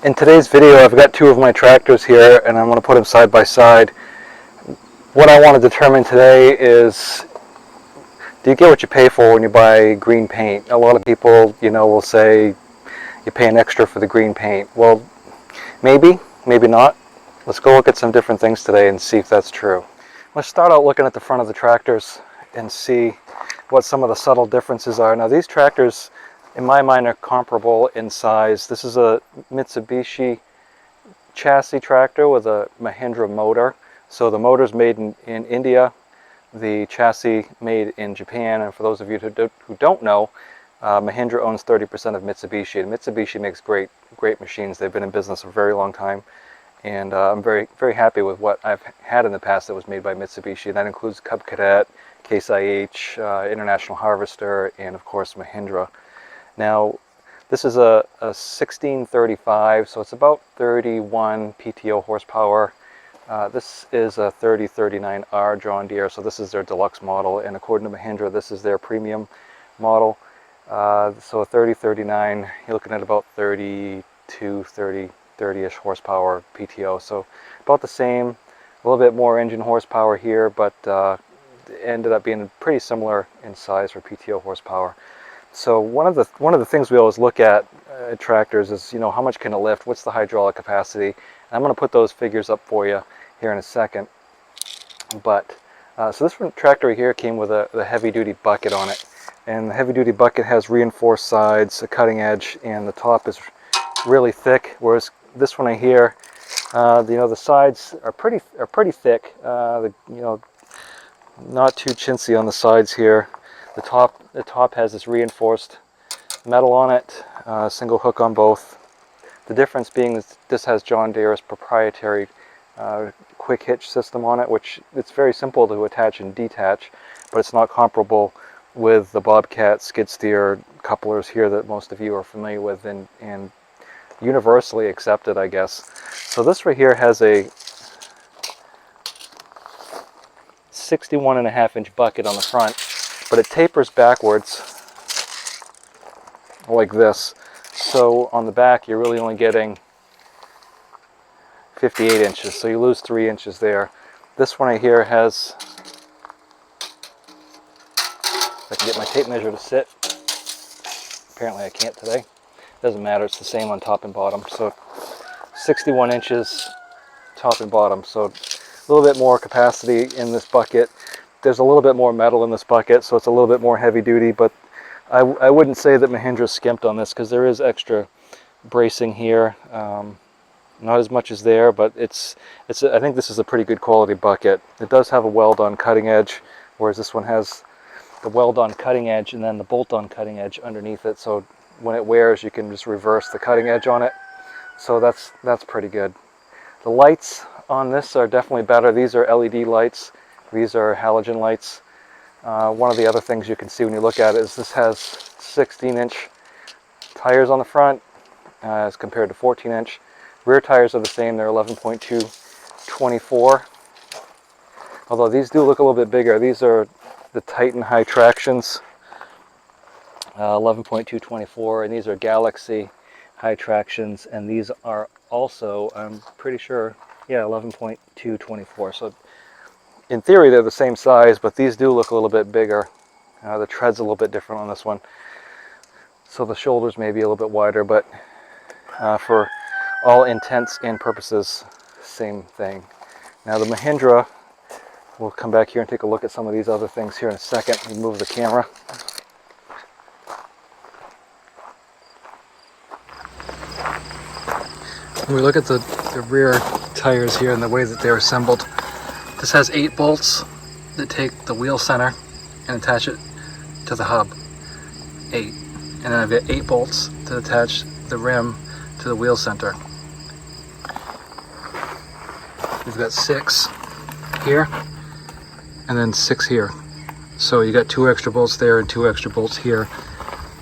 In today's video, I've got two of my tractors here, and I'm going to put them side by side. What I want to determine today is, do you get what you pay for when you buy green paint? A lot of people, will say you pay an extra for the green paint. Well, maybe, maybe not. Let's go look at some different things today and see if that's true. Let's start out looking at the front of the tractors and see what some of the subtle differences are. Now, these tractors, in my mind, are comparable in size. This is a Mitsubishi chassis tractor with a Mahindra motor. So the motor's made in India, the chassis made in Japan. And for those of you who don't know, Mahindra owns 30% of Mitsubishi, and Mitsubishi makes great machines. They've been in business for a very long time, and I'm very happy with what I've had in the past that was made by Mitsubishi. That includes Cub Cadet, Case IH, International Harvester, and of course Mahindra. Now, this is a 1635, so it's about 31 PTO horsepower. This is a 3039R John Deere, so this is their deluxe model, and according to Mahindra, this is their premium model. So a 3039, you're looking at about 32, 30-ish horsepower PTO, so about the same. A little bit more engine horsepower here, but ended up being pretty similar in size for PTO horsepower. So one of the things we always look at tractors is, how much can it lift? What's the hydraulic capacity? And I'm going to put those figures up for you here in a second. But so this tractor here came with a heavy-duty bucket on it, and the heavy-duty bucket has reinforced sides, a cutting edge, and the top is really thick. Whereas this one here, the sides are pretty thick. Not too chintzy on the sides here. The top has this reinforced metal on it, single hook on both. The difference being that this has John Deere's proprietary quick hitch system on it, which it's very simple to attach and detach, but it's not comparable with the Bobcat skid steer couplers here that most of you are familiar with and universally accepted, I guess. So this right here has a 61.5-inch bucket on the front, but it tapers backwards like this. So on the back, you're really only getting 58 inches, so you lose 3 inches there. This one right here has, if I can get my tape measure to sit, apparently I can't today. Doesn't matter, it's the same on top and bottom. So 61 inches top and bottom, so a little bit more capacity in this bucket. There's a little bit more metal in this bucket, so it's a little bit more heavy duty, but I wouldn't say that Mahindra skimped on this, because there is extra bracing here. Not as much as there, but I think this is a pretty good quality bucket. It does have a weld-on cutting edge, whereas this one has the weld-on cutting edge and then the bolt-on cutting edge underneath it, so when it wears you can just reverse the cutting edge on it. So that's pretty good. The lights on this are definitely better. These are LED lights. These are halogen lights. One of the other things you can see when you look at it is this has 16-inch tires on the front as compared to 14-inch. Rear tires are the same. They're 11.2/24. Although these do look a little bit bigger. These are the Titan high tractions, 11.2/24, and these are Galaxy high tractions, and these are also, I'm pretty sure, 11.2/24. So in theory they're the same size, but these do look a little bit bigger. The tread's a little bit different on this one, so the shoulders may be a little bit wider, but for all intents and purposes, same thing. Now the Mahindra, we'll come back here and take a look at some of these other things here in a second. We move the camera. When we look at the rear tires here and the way that they're assembled, this has 8 bolts that take the wheel center and attach it to the hub. 8. And then I've got 8 bolts to attach the rim to the wheel center. We've got 6 here and then 6 here. So you got 2 extra bolts there and 2 extra bolts here.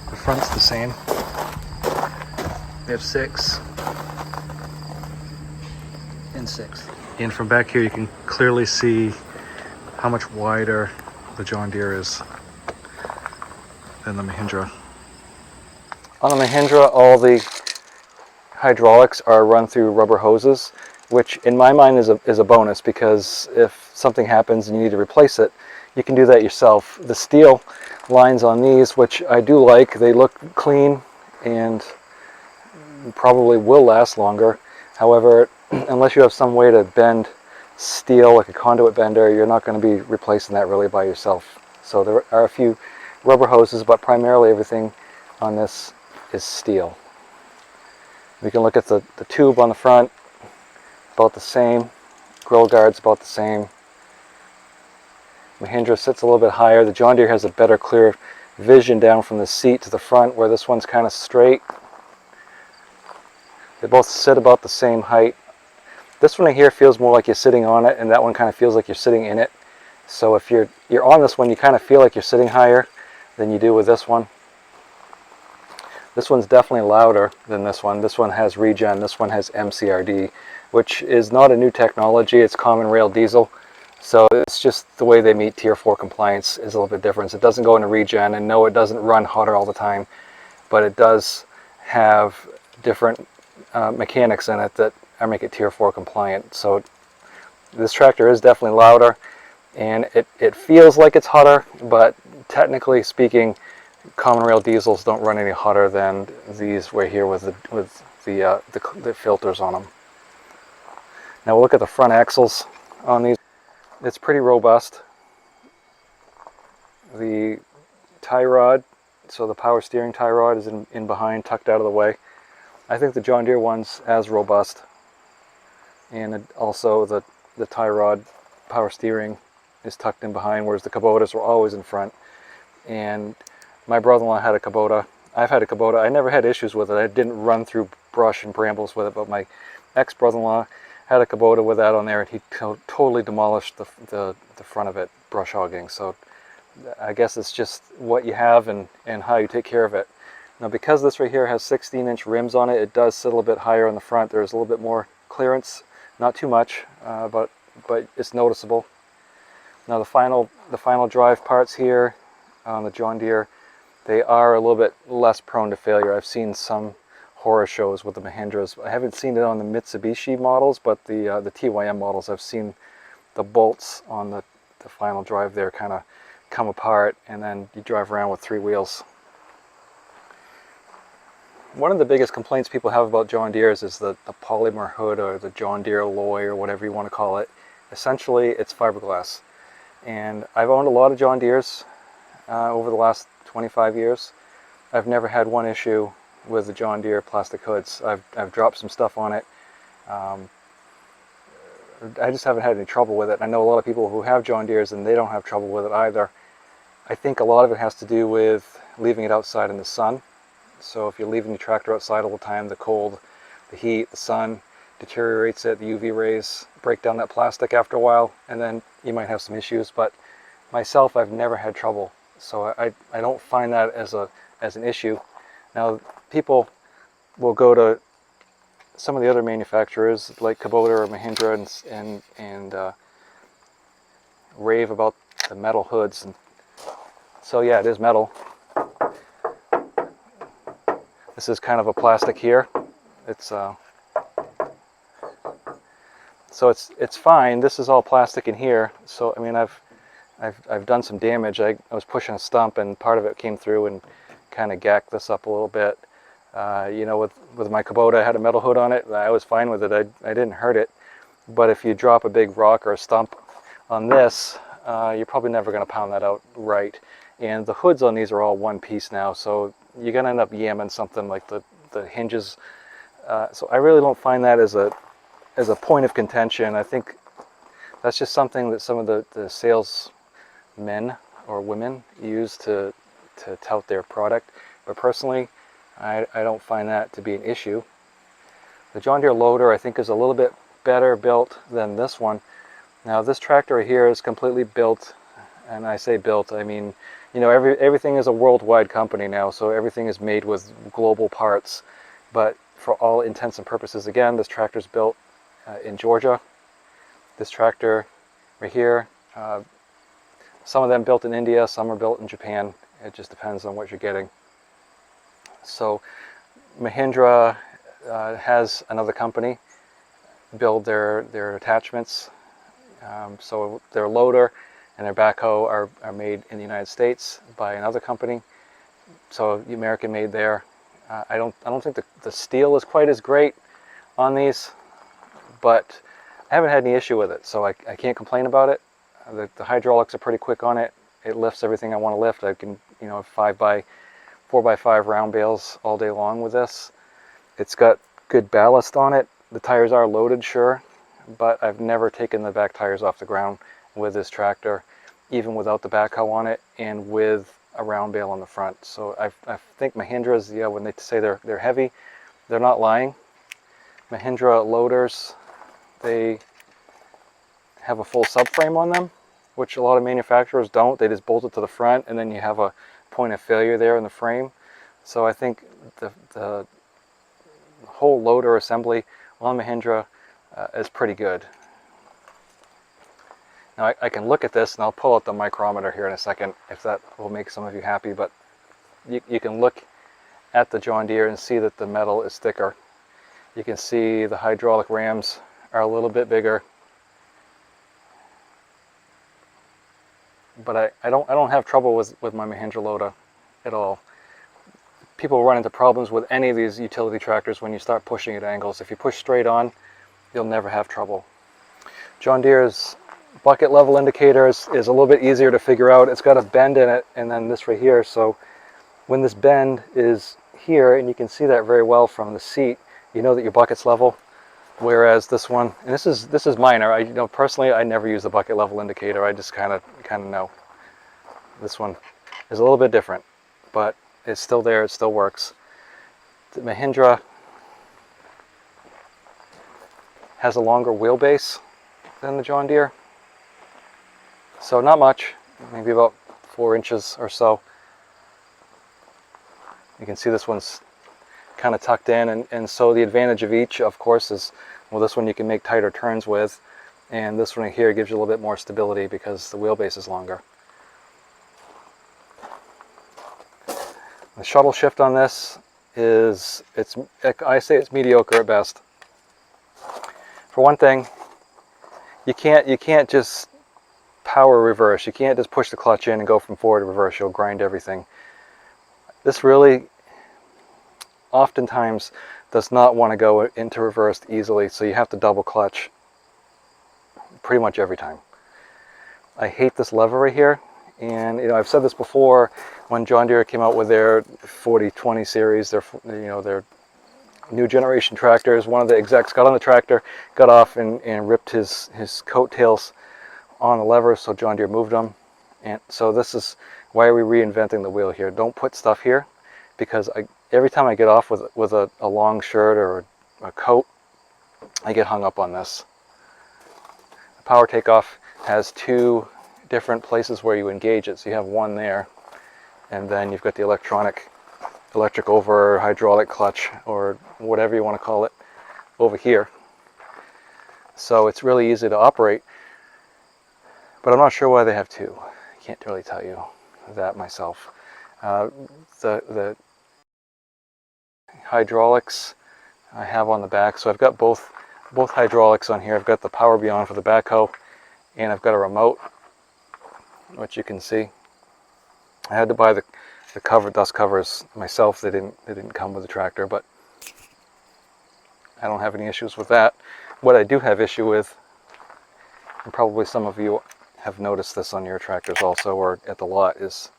The front's the same. We have 6 and 6. And from back here you can clearly see how much wider the John Deere is than the Mahindra. On the Mahindra, all the hydraulics are run through rubber hoses, which in my mind is a bonus, because if something happens and you need to replace it, you can do that yourself. The steel lines on these, which I do like, they look clean and probably will last longer. However, unless you have some way to bend steel like a conduit bender, you're not going to be replacing that really by yourself. So there are a few rubber hoses, but primarily everything on this is steel. We can look at the tube on the front, about the same. Grill guard's about the same. Mahindra sits a little bit higher. The John Deere has a better clear vision down from the seat to the front, where this one's kind of straight. They both sit about the same height. This one here feels more like you're sitting on it, and that one kind of feels like you're sitting in it. So if you're on this one, you kind of feel like you're sitting higher than you do with this one. This one's definitely louder than this one. This one has regen, this one has MCRD, which is not a new technology. It's common rail diesel. So it's just the way they meet Tier 4 compliance is a little bit different. It doesn't go into regen, and no, it doesn't run hotter all the time, but it does have different mechanics in it that make it Tier 4 compliant. So this tractor is definitely louder, and it feels like it's hotter, but technically speaking, common rail diesels don't run any hotter than these right here with the filters on them. Now we'll look at the front axles on these. It's pretty robust. The tie rod, so the power steering tie rod, is in behind, tucked out of the way. I think the John Deere one's as robust, and also the tie rod power steering is tucked in behind, whereas the Kubotas were always in front. And my brother-in-law had a Kubota. I've had a Kubota. I never had issues with it. I didn't run through brush and brambles with it, but my ex-brother-in-law had a Kubota with that on there, and he totally demolished the front of it, brush hogging. So I guess it's just what you have and how you take care of it. Now, because this right here has 16-inch rims on it, it does sit a little bit higher on the front. There's a little bit more clearance, not too much, but it's noticeable. Now the final drive parts here on the John Deere, they are a little bit less prone to failure. I've seen some horror shows with the Mahindras. I haven't seen it on the Mitsubishi models, but the TYM models, I've seen the bolts on the final drive there kind of come apart, and then you drive around with 3 wheels. One of the biggest complaints people have about John Deere's is the polymer hood, or the John Deere alloy, or whatever you want to call it. Essentially, it's fiberglass. And I've owned a lot of John Deere's over the last 25 years. I've never had one issue with the John Deere plastic hoods. I've dropped some stuff on it. I just haven't had any trouble with it. I know a lot of people who have John Deere's and they don't have trouble with it either. I think a lot of it has to do with leaving it outside in the sun. So if you're leaving your tractor outside all the time, the cold, the heat, the sun deteriorates it, the UV rays break down that plastic after a while, and then you might have some issues. But myself, I've never had trouble, so I don't find that as an issue. Now, people will go to some of the other manufacturers like Kubota or Mahindra and rave about the metal hoods. And so yeah, it is metal. This is kind of a plastic here. It's so it's fine. This is all plastic in here. So I mean, I've done some damage. I was pushing a stump, and part of it came through and kind of gacked this up a little bit. You know, with my Kubota, I had a metal hood on it. I was fine with it. I didn't hurt it. But if you drop a big rock or a stump on this, you're probably never going to pound that out right. And the hoods on these are all one piece now, so you're going to end up yamming something like the hinges. So I really don't find that as a point of contention. I think that's just something that some of the salesmen or women use to tout their product. But personally, I don't find that to be an issue. The John Deere loader, I think, is a little bit better built than this one. Now this tractor here is completely built, and I say built, I mean, you know, everything is a worldwide company now, so everything is made with global parts. But for all intents and purposes, again, this tractor is built in Georgia. This tractor right here, some of them built in India, some are built in Japan. It just depends on what you're getting. So Mahindra, has another company build their attachments. So their loader and their backhoe are made in the United States by another company. So the American made there. I don't think the steel is quite as great on these, but I haven't had any issue with it, so I can't complain about it. The hydraulics are pretty quick on it. It lifts everything I want to lift. I can, 4x5 round bales all day long with this. It's got good ballast on it. The tires are loaded, sure, but I've never taken the back tires off the ground with this tractor, even without the backhoe on it and with a round bale on the front. So I think Mahindras, yeah, when they say they're heavy, they're not lying. Mahindra loaders, they have a full subframe on them, which a lot of manufacturers don't. They just bolt it to the front, and then you have a point of failure there in the frame. So I think the whole loader assembly on Mahindra is pretty good. Now I can look at this, and I'll pull out the micrometer here in a second if that will make some of you happy, but you can look at the John Deere and see that the metal is thicker. You can see the hydraulic rams are a little bit bigger, but I don't have trouble with my Mahindra loader at all. People run into problems with any of these utility tractors when you start pushing at angles. If you push straight on, you'll never have trouble. John Deere's bucket level indicator is a little bit easier to figure out. It's got a bend in it, and then this right here. So when this bend is here, and you can see that very well from the seat, you know that your bucket's level. Whereas this one, and this is minor. Personally, I never use the bucket level indicator. I just kind of know. This one is a little bit different, but it's still there. It still works. The Mahindra has a longer wheelbase than the John Deere, so not much, maybe about 4 inches or so. You can see this one's kind of tucked in, and so the advantage of each, of course, is, well, this one you can make tighter turns with, and this one here gives you a little bit more stability because the wheelbase is longer. The shuttle shift on this I say it's mediocre at best. For one thing, you can't just power reverse. You can't just push the clutch in and go from forward to reverse. You'll grind everything. This really oftentimes does not want to go into reverse easily, so you have to double clutch pretty much every time. I hate this lever right here, and I've said this before. When John Deere came out with their 4020 series, their new generation tractors, one of the execs got on the tractor, got off and ripped his coattails on the lever, so John Deere moved them. And so this is why are we reinventing the wheel here. Don't put stuff here, because every time I get off with a long shirt or a coat, I get hung up on this. The power takeoff has 2 different places where you engage it. So you have one there, and then you've got the electric over hydraulic clutch, or whatever you want to call it, over here. So it's really easy to operate, but I'm not sure why they have 2. I can't really tell you that myself. The hydraulics I have on the back, so I've got both hydraulics on here. I've got the Power Beyond for the backhoe, and I've got a remote, which you can see. I had to buy the dust covers myself. They didn't come with the tractor, but I don't have any issues with that. What I do have issue with, and probably some of you have noticed this on your tractors also, or at the lot, is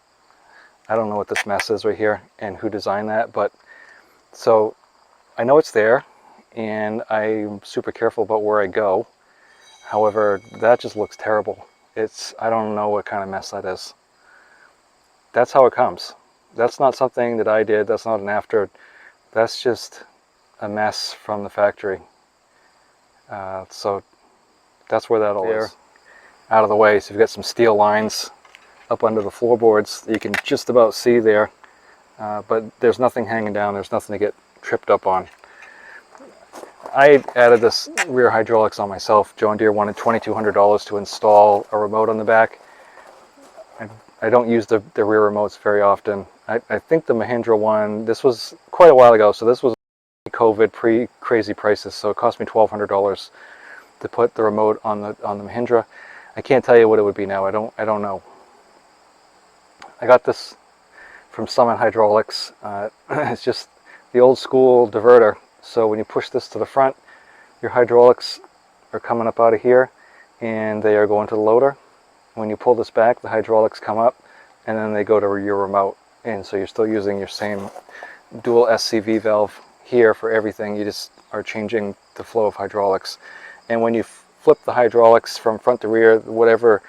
I don't know what this mess is right here and who designed that, but so I know it's there, and I'm super careful about where I go. However, that just looks terrible. I don't know what kind of mess that is. That's how it comes. That's not something that I did. That's not an after. That's just a mess from the factory. So that's where that all is. Out of the way. So you've got some steel lines up under the floorboards that you can just about see there. But there's nothing hanging down. There's nothing to get tripped up on. I added this rear hydraulics on myself. John Deere wanted $2,200 to install a remote on the back. I don't use the rear remotes very often. I think the Mahindra one, this was quite a while ago, so this was a pre-COVID, pre-crazy prices. So it cost me $1,200 to put the remote on the Mahindra. I can't tell you what it would be now. I don't know. I got this from Summit Hydraulics. It's just the old school diverter. So when you push this to the front, your hydraulics are coming up out of here and they are going to the loader. When you pull this back, the hydraulics come up and then they go to your remote. And so you're still using your same dual SCV valve here for everything. You just are changing the flow of hydraulics. And when you flip the hydraulics from front to rear, whatever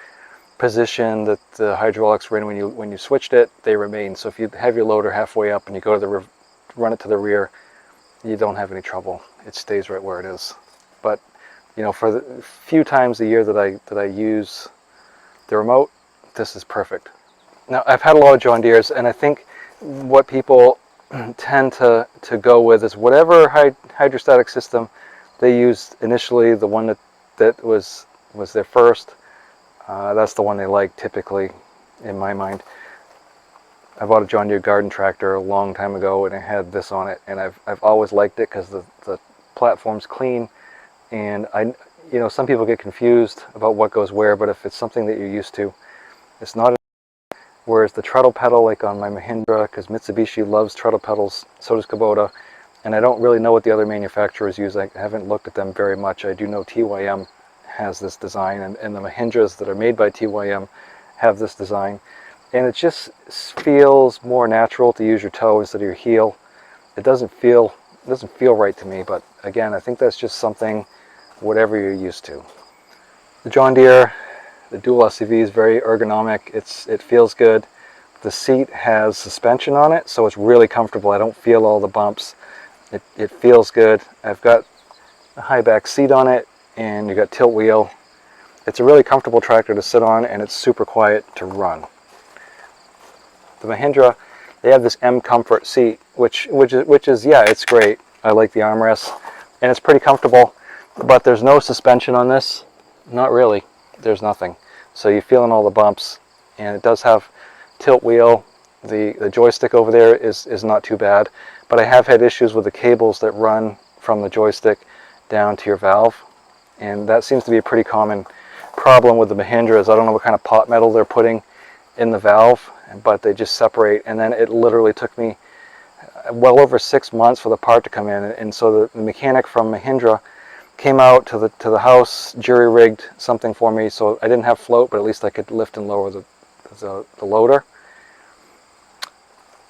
position that the hydraulics were in when you switched it, they remain. So if you have your loader halfway up and you go to run it to the rear, you don't have any trouble. It stays right where it is. But you know, for the few times a year that I use the remote, this is perfect. Now I've had a lot of John Deeres, and I think what people tend to go with is whatever hydrostatic system they used initially, the one that was their first, that's the one they like typically, in my mind. I bought a John Deere garden tractor a long time ago and it had this on it, and I've always liked it because the platform's clean. And you know, some people get confused about what goes where, but if it's something that you're used to, it's not. Whereas the treadle pedal, like on my Mahindra, because Mitsubishi loves treadle pedals, so does Kubota, and I don't really know what the other manufacturers use. I haven't looked at them very much. I do know TYM has this design, and the Mahindras that are made by TYM have this design, and it just feels more natural to use your toe instead of your heel. It doesn't feel right to me, but again, I think that's just something, whatever you're used to. The John Deere, the dual SCV is very ergonomic. It feels good. The seat has suspension on it, so it's really comfortable. I don't feel all the bumps. It feels good. I've got a high back seat on it, and you got tilt wheel. It's a really comfortable tractor to sit on, and it's super quiet to run. The Mahindra, they have this M Comfort seat, which is yeah, it's great. I like the armrests, and it's pretty comfortable. But there's no suspension on this. Not really. There's nothing. So you're feeling all the bumps, and it does have tilt wheel. The joystick over there is not too bad, but I have had issues with the cables that run from the joystick down to your valve, and that seems to be a pretty common problem with the Mahindras. I don't know what kind of pot metal they're putting in the valve, but they just separate, and then it literally took me well over 6 months for the part to come in. And so the mechanic from Mahindra came out to the house, jury rigged something for me, so I didn't have float, but at least I could lift and lower the loader.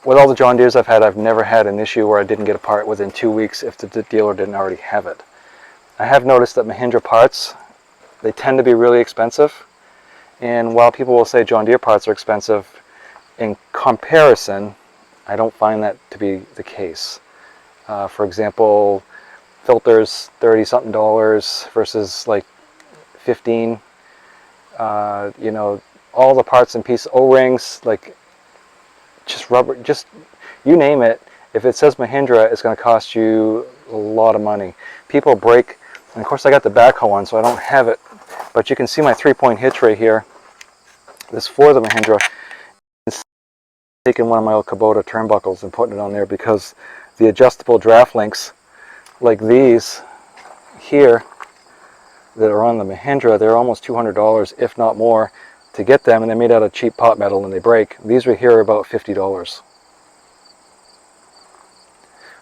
With all the John Deeres I've had, I've never had an issue where I didn't get a part within 2 weeks if the dealer didn't already have it. I have noticed that Mahindra parts, they tend to be really expensive, and while people will say John Deere parts are expensive, in comparison, I don't find that to be the case. For example, filters, $30-something versus like 15. You know, all the parts and pieces, O-rings, like just rubber, just you name it. If it says Mahindra, it's going to cost you a lot of money. People break, and of course I got the backhoe on, so I don't have it, but you can see my 3-point hitch right here. This for the Mahindra. Taking one of my old Kubota turnbuckles and putting it on there, because the adjustable draft links like these here that are on the Mahindra, they're almost $200, if not more, to get them, and they're made out of cheap pot metal and they break. These right here are about $50.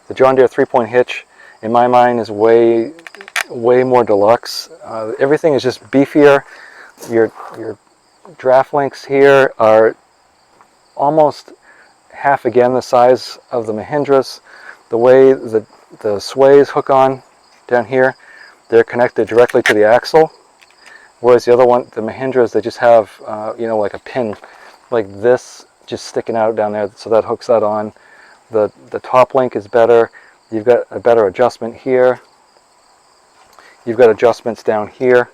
The John Deere 3-point hitch, in my mind, is way more deluxe. Everything is just beefier. Your draft links here are almost half again the size of the Mahindras. The way the sways hook on down here, they're connected directly to the axle, whereas the other one, the Mahindras, they just have you know, like a pin like this just sticking out down there, so that hooks that on. The top link is better. You've got a better adjustment here. You've got adjustments down here,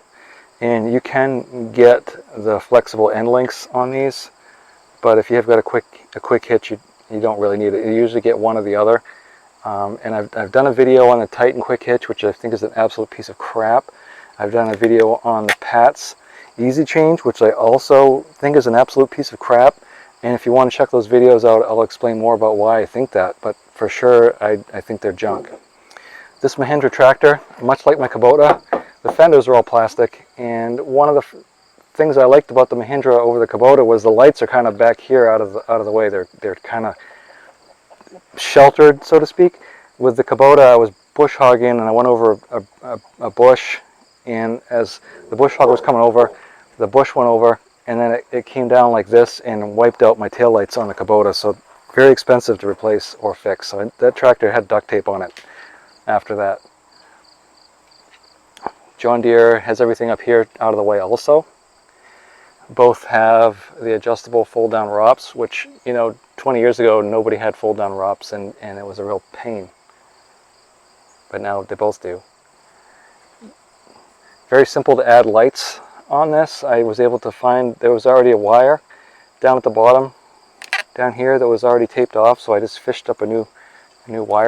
and you can get the flexible end links on these, but if you have got a quick hitch, you don't really need it. You usually get one or the other. And I've done a video on the Titan quick hitch, which I think is an absolute piece of crap. I've done a video on the Pat's easy change, which I also think is an absolute piece of crap. And if you want to check those videos out, I'll explain more about why I think that. But for sure, I think they're junk. This Mahindra tractor, much like my Kubota, the fenders are all plastic, and one of the things I liked about the Mahindra over the Kubota was the lights are kind of back here out of the way. They're kind of sheltered, so to speak. With the Kubota, I was bush hogging, and I went over a bush, and as the bush hog was coming over, the bush went over, and then it came down like this and wiped out my taillights on the Kubota. So very expensive to replace or fix. So that tractor had duct tape on it after that. John Deere has everything up here out of the way also. Both have the adjustable fold-down ROPS, which, 20 years ago nobody had fold-down ROPS, and it was a real pain. But now they both do. Very simple to add lights on this. I was able to find there was already a wire down at the bottom, down here, that was already taped off, so I just fished up a new wire